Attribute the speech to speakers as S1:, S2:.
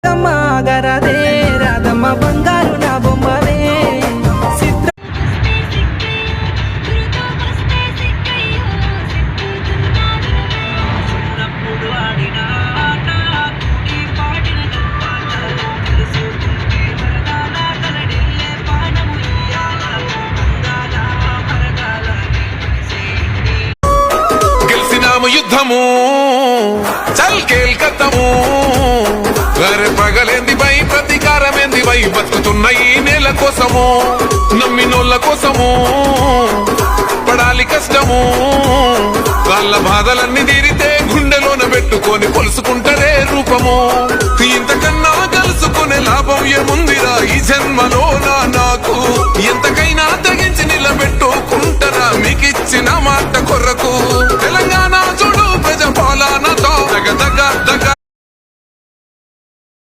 S1: గరదే రాధమ్మ బంగారు నా బొమ్మవే
S2: గెలిసినాము యుద్ధము చల్ కేల్కత్తము పగలేంది బై ప్రతీకారమేంది బై బతుకుతున్న ఈ నేల కోసము నమ్మినోళ్ళ కోసము పడాలి కష్టము వాళ్ళ బాధలన్నీ తీరితే గుండెలోన పెట్టుకొని పొలుసుకుంటదే రూపము ఇంతకన్నా